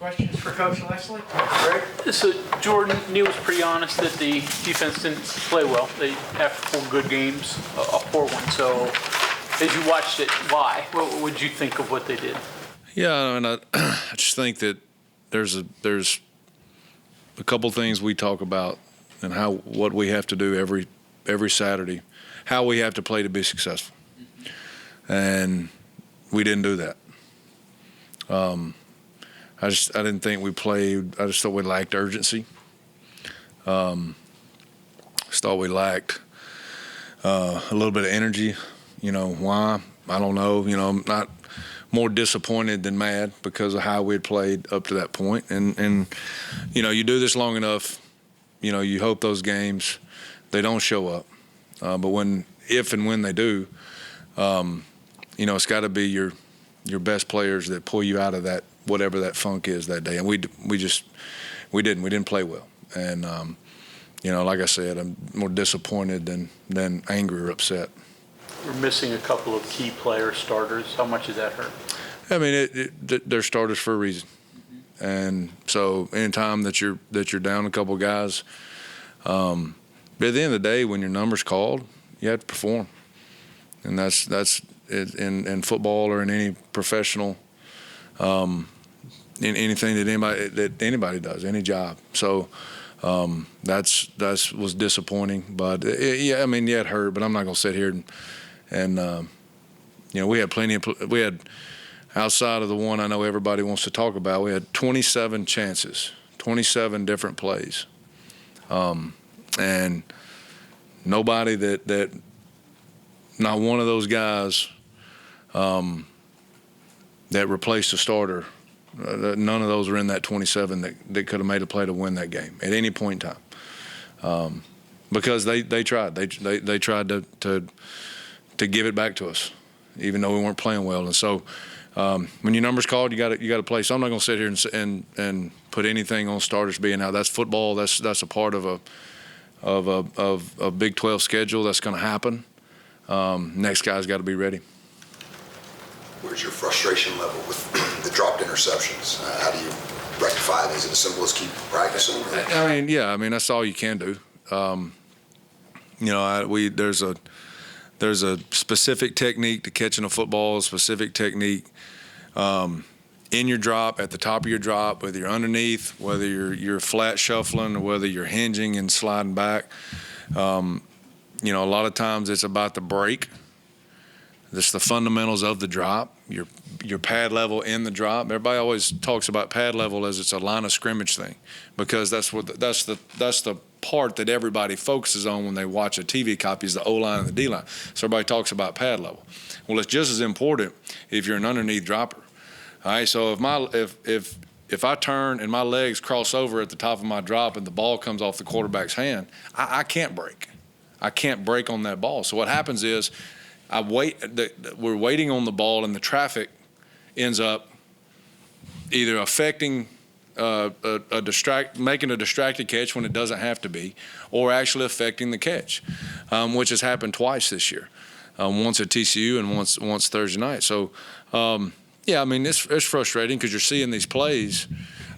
Questions for Coach Lesley? Greg? So Jordan, Neil was pretty honest that the defense didn't play well. They, after 4 good games, a poor one. So as you watched it, why? What would you think of what they did? Yeah, I mean, I just think that there's a couple things we talk about and what we have to do every Saturday, how we have to play to be successful, and we didn't do that. I didn't think we played. I just thought we lacked urgency. Just thought we lacked a little bit of energy. You know why? I don't know. You know, I'm not more disappointed than mad because of how we had played up to that point. And you know, you do this long enough, you know, you hope those games they don't show up. But if and when they do, you know, it's got to be your best players that pull you out of that, whatever that funk is that day. And we didn't play well. And you know, like I said, I'm more disappointed than angry or upset. We're missing a couple of key player starters. How much does that hurt? I mean, they're starters for a reason. And so anytime that you're down a couple of guys, but at the end of the day, when your number's called, you have to perform. And that's in football or in any professional, in anything that anybody does, any job. So that's was disappointing. But yeah, I mean, yeah, it hurt. But I'm not going to sit here and you know, we had outside of the one I know everybody wants to talk about, we had 27 chances, 27 different plays, and nobody that not one of those guys that replaced the starter, none of those are in that 27 that could have made a play to win that game at any point in time, because they tried to give it back to us, even though we weren't playing well. And so when your number's called, you got to play. So I'm not going to sit here and put anything on starters being out. That's football. That's a part of a Big 12 schedule. That's going to happen. Next guy's got to be ready. Where's your frustration level with the dropped interceptions? How do you rectify it? Is it as simple as keep practicing? I mean, yeah. I mean, that's all you can do. You know, there's a specific technique to catching a football, a specific technique in your drop, at the top of your drop, whether you're underneath, whether you're flat shuffling, or whether you're hinging and sliding back. You know, a lot of times it's about the break. It's the fundamentals of the drop, your pad level in the drop. Everybody always talks about pad level as it's a line of scrimmage thing, because that's the part that everybody focuses on when they watch a TV copy is the O-line and the D-line. So everybody talks about pad level. Well, it's just as important if you're an underneath dropper. All right, so if I turn and my legs cross over at the top of my drop and the ball comes off the quarterback's hand, I can't break. I can't break on that ball. So what happens is we're waiting on the ball, and the traffic ends up either affecting making a distracted catch when it doesn't have to be, or actually affecting the catch, which has happened twice this year, once at TCU and once Thursday night. So, yeah, I mean, it's frustrating because you're seeing these plays,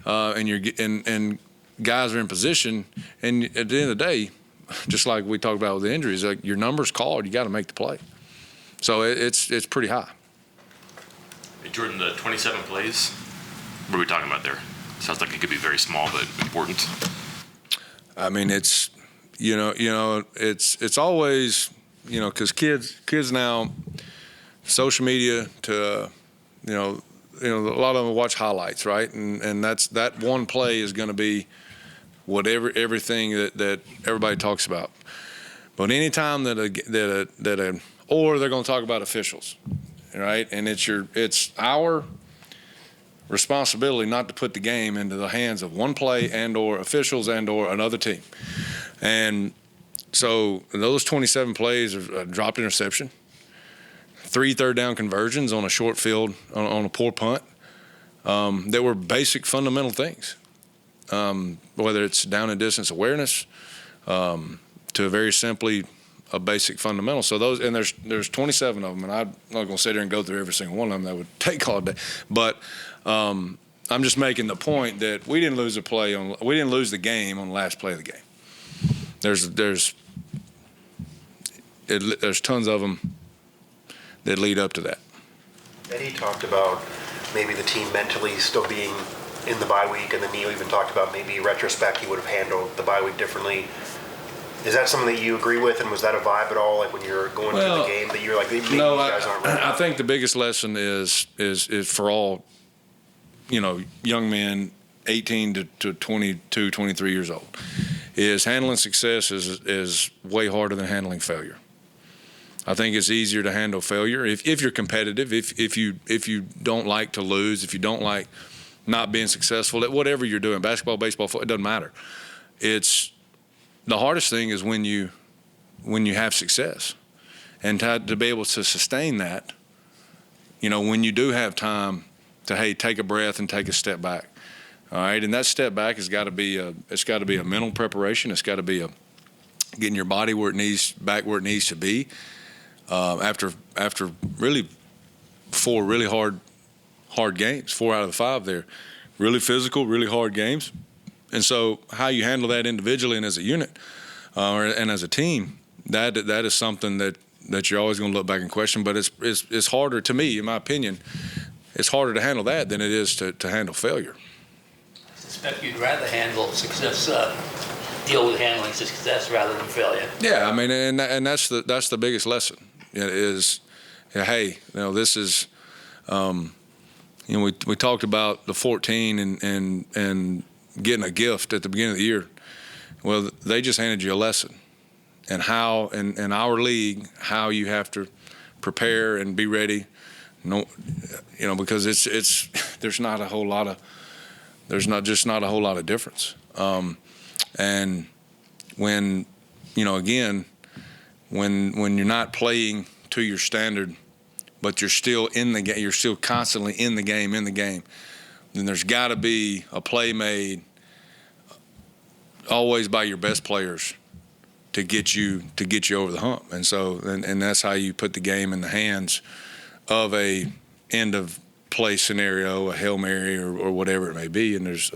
and guys are in position, and at the end of the day, just like we talked about with the injuries, like your number's called, you got to make the play. So it's pretty high. Hey, Jordan, the 27 plays, what are we talking about there? Sounds like it could be very small but important. I mean, it's it's always, you know, because kids now, social media to you know a lot of them watch highlights, right? And that one play is going to be everything that everybody talks about. But anytime or they're going to talk about officials, right? And it's our responsibility not to put the game into the hands of one play and/or officials and/or another team. And so those 27 plays are a dropped interception, 3 third-down conversions on a short field on a poor punt. That were basic fundamental things, whether it's down and distance awareness, to very simply a basic fundamental. So those, and there's 27 of them, and I'm not going to sit here and go through every single one of them. That would take all day. But I'm just making the point that we didn't lose the game on the last play of the game. There's tons of them that lead up to that. And he talked about maybe the team mentally still being in the bye week, and then Neil even talked about maybe in retrospect he would have handled the bye week differently. Is that something that you agree with, and was that a vibe at all, like when you're going through the game, that you're like, maybe no, you guys aren't ready? I think the biggest lesson is for all, young men 18 to 22, 23 years old, is handling success is way harder than handling failure. I think it's easier to handle failure if you're competitive, if you don't like to lose, if you don't like not being successful at whatever you're doing, basketball, baseball, football, it doesn't matter. It's the hardest thing is when you have success, and to be able to sustain that, when you do have time to take a breath and take a step back. All right, and that step back has got to be a mental preparation. It's got to be getting your body where it needs to be. After really 4 really hard games, 4 out of the 5 there, really physical, really hard games. And so how you handle that individually and as a unit and as a team, that is something that you're always going to look back and question. But it's harder, to me, in my opinion, it's harder to handle that than it is to handle failure. I suspect you'd rather handle success, deal with handling success rather than failure. Yeah, I mean, and that's the biggest lesson. Is, hey, this is, we talked about the 14 and getting a gift at the beginning of the year. Well, they just handed you a lesson, and how in our league how you have to prepare and be ready. Because there's not a whole lot of difference. And when again. When you're not playing to your standard, but you're still in the game, you're still constantly in the game, then there's got to be a play made always by your best players to get you over the hump. And so, and that's how you put the game in the hands of a end of play scenario, a Hail Mary or whatever it may be. And there's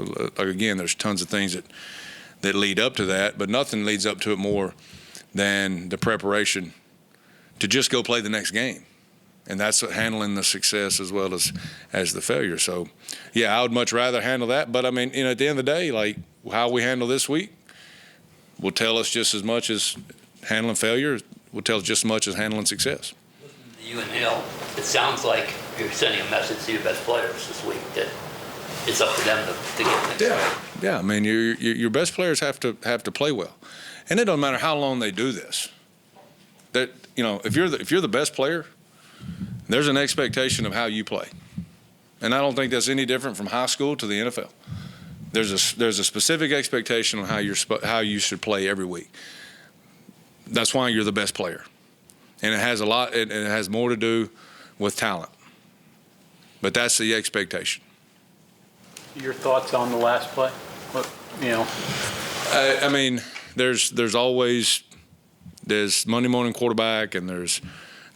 tons of things that lead up to that, but nothing leads up to it more than the preparation to just go play the next game. And that's handling the success as well as the failure. So, yeah, I would much rather handle that. But, I mean, at the end of the day, like how we handle this week will tell us just as much as handling failure will tell us just as much as handling success. You and Neil, it sounds like you're sending a message to your best players this week that it's up to them to get things right. Yeah, I mean, your best players have to play well. And it doesn't matter how long they do this. That if you're the best player, there's an expectation of how you play, and I don't think that's any different from high school to the NFL. There's a specific expectation on how you should play every week. That's why you're the best player, and it has a lot. It has more to do with talent, but that's the expectation. Your thoughts on the last play? I mean. There's always Monday morning quarterback, and there's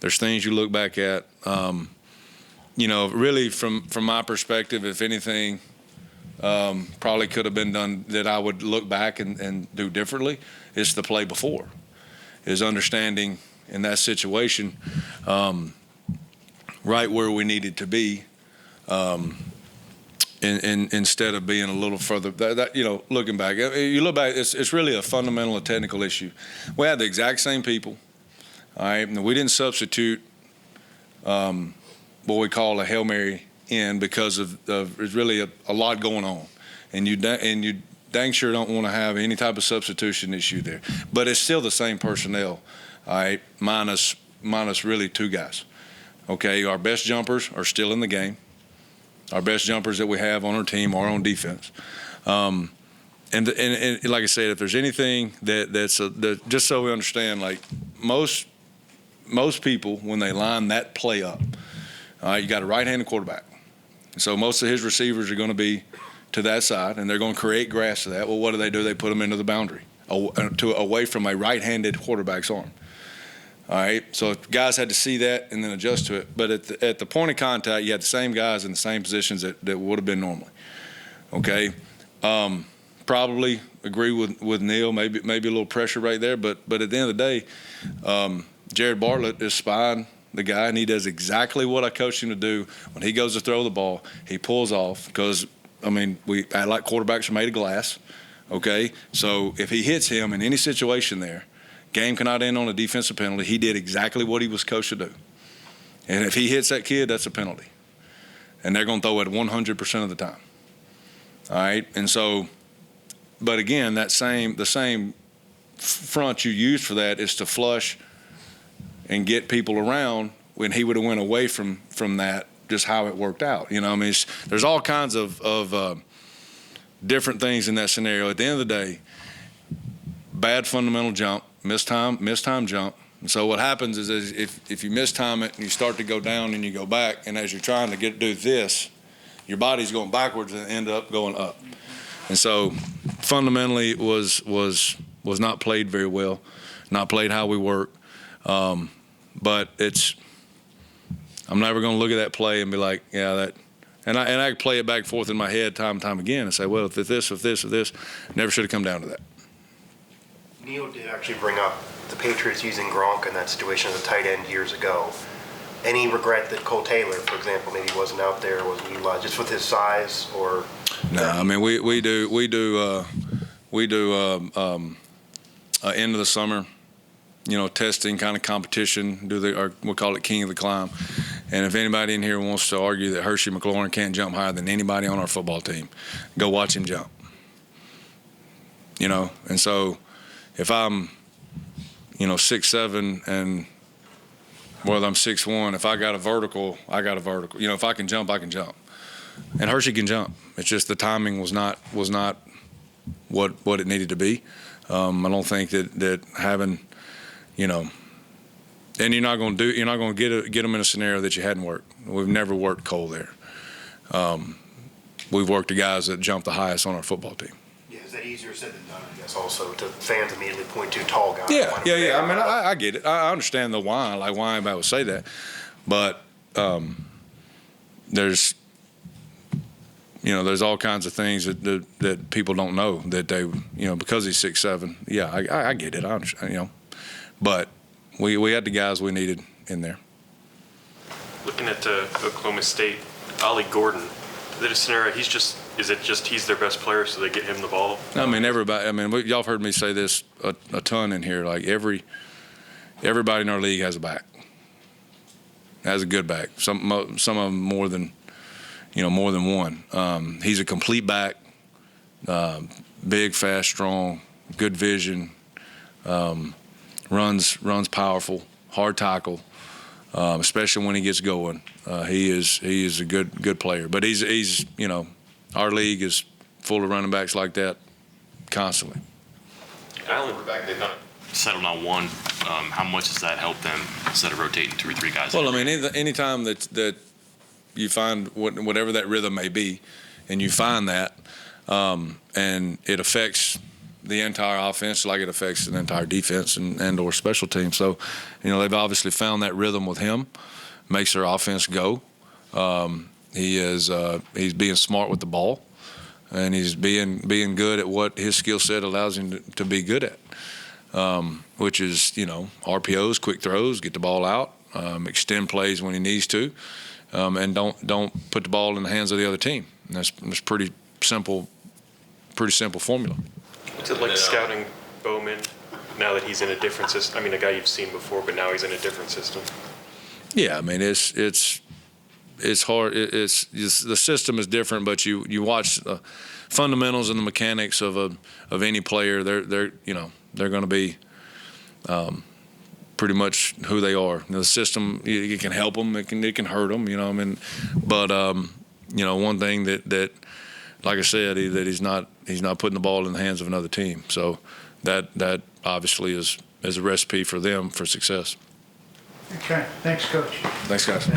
things you look back at. Really from my perspective, if anything, probably could have been done that I would look back and do differently. Is the play before, is understanding in that situation, right where we needed to be. Instead of being a little further, looking back, you look back, it's really a fundamental, technical issue. We had the exact same people, all right, and we didn't substitute what we call a Hail Mary in because of there's really a lot going on, and you dang sure don't want to have any type of substitution issue there. But it's still the same personnel, all right, minus really 2 guys. Okay, our best jumpers are still in the game. Our best jumpers that we have on our team are on defense. And like I said, if there's anything that's just so we understand, like most people, when they line that play up, you got a right-handed quarterback. So most of his receivers are going to be to that side, and they're going to create grass to that. Well, what do? They put them into the boundary, away from a right-handed quarterback's arm. All right, so guys had to see that and then adjust to it. But at the point of contact, you had the same guys in the same positions that would have been normally. Okay, probably agree with Neil. Maybe a little pressure right there. But at the end of the day, Jared Bartlett is spying the guy, and he does exactly what I coached him to do. When he goes to throw the ball, he pulls off because, I mean, we act like quarterbacks are made of glass. Okay, so if he hits him in any situation there, game cannot end on a defensive penalty. He did exactly what he was coached to do. And if he hits that kid, that's a penalty. And they're going to throw it 100% of the time. All right? And so, but again, the same front you use for that is to flush and get people around when he would have went away from that, just how it worked out. You know, I mean, there's all kinds of different things in that scenario. At the end of the day, bad fundamental jump, missed time jump. And so what happens is if you miss time it and you start to go down and you go back, and as you're trying to do this, your body's going backwards and end up going up. And so fundamentally it was not played very well, not played how we work. But I'm never going to look at that play and be like, yeah, that. And I play it back and forth in my head time and time again and say, well, if this, never should have come down to that. Neil did actually bring up the Patriots using Gronk in that situation as a tight end years ago. Any regret that Cole Taylor, for example, maybe wasn't out there, wasn't utilized just with his size, or? No, I mean we do end of the summer, testing kind of competition. We call it King of the Climb. And if anybody in here wants to argue that Hershey McLaurin can't jump higher than anybody on our football team, go watch him jump. And so if I'm, 6'7", and whether I'm 6'1", if I got a vertical, I got a vertical. If I can jump, I can jump. And Hershey can jump. It's just the timing was not what it needed to be. I don't think that having, and you're not going to get them in a scenario that you hadn't worked. We've never worked Cole there. We've worked the guys that jump the highest on our football team. Yeah, is that easier said than done, I guess, also to fans immediately point to tall guys? Yeah. I mean, I get it. I understand the why, like why anybody would say that. But there's all kinds of things that people don't know that they, because he's 6'7". Yeah, I get it. I understand, but we had the guys we needed in there. Looking at Oklahoma State, Ollie Gordon, is it a scenario he's their best player, so they get him the ball? I mean, everybody. I mean, y'all have heard me say this a ton in here. Like everybody in our league has a back, has a good back. Some of them more than one. He's a complete back, big, fast, strong, good vision, runs powerful, hard tackle, especially when he gets going. He is a good player. But he's our league is full of running backs like that constantly. Allen, They've not settled on one. How much does that help them instead of rotating 2 or 3 guys? Well, I mean, anytime that you find whatever that rhythm may be, and you find that, and it affects the entire offense like it affects the entire defense and or special teams. So, they've obviously found that rhythm with him, makes their offense go. He's being smart with the ball, and he's being good at what his skill set allows him to be good at, which is, RPOs, quick throws, get the ball out, extend plays when he needs to, and don't put the ball in the hands of the other team. And that's pretty simple formula. what's it like scouting Bowman now that he's in a different system? I mean, a guy you've seen before, but now he's in a different system. Yeah, I mean, it's hard. It's the system is different, but you watch the fundamentals and the mechanics of any player. They're going to be pretty much who they are. The system, it can help them, it can hurt them. But one thing that like I said, that he's not putting the ball in the hands of another team. So that obviously is a recipe for them for success. Okay, thanks, Coach. Thanks, guys.